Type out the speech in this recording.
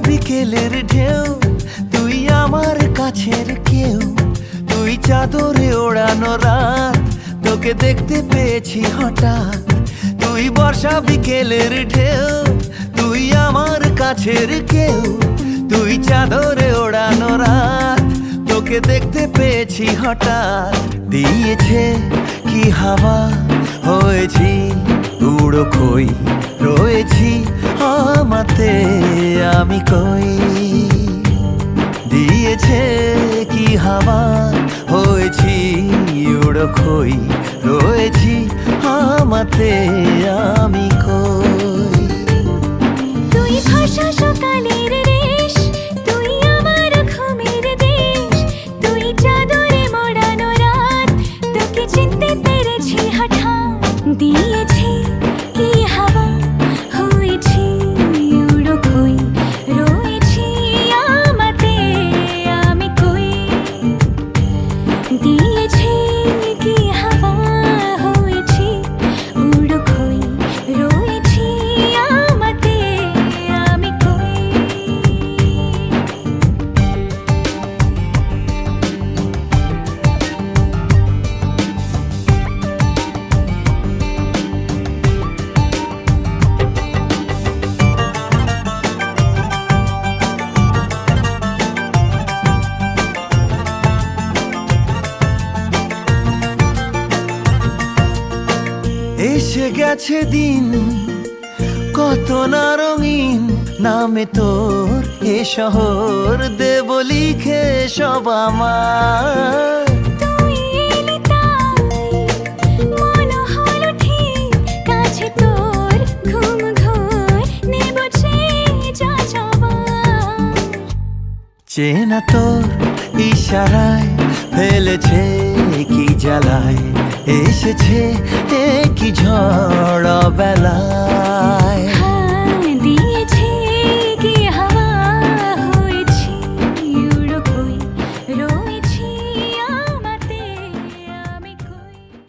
বিকেলের ঢেউ, তুই আমার কাছের কেউ। তুই চাদরে ওড়ানো রাত, তোকে দেখতে পেয়েছি হঠাৎ। তুই বর্ষা বিকেলের ঢেউ, তুই আমার কাছের কেউ। তুই চাদরে ওড়ানো রাত, তোকে দেখতে পেয়েছি হঠাৎ। দিয়েছে কি হাওয়া, হয়েছি উড়ো খই। রয়েছি আমাতে আমি কই। দিয়েছে কি হাওয়া, হয়েছি উড়ো খই। রয়েছি আমাতে আমি কই। তুই ভাষা সকালের রেশ, তুই আমার ঘুমের দেশ। তুই চাদরে মোড়ানো রাত, তোকে চিনতে পেরেছি হঠাৎ। দিয়েছি কি হাওয়া, হয়েছি উড়ো খই। রয়েছি আমাতে আমি কই। দিয়েছি কি হাওয়া, হয়েছি উড়ো খই। রয়েছি আমাতে আমি কই। এসে গেছে দিন কত না রঙিন, নামে তোর এ শহর দেব লিখে সব আমার। তুই এলি তাই মন হলো ঠিক, কাছে তোর ঘুম ঘোর নেব যা যাবার। চেনা তোর ইশারায় ফেলেছে কি জ্বালায়। এসেছে কি ঝড় বেলায়।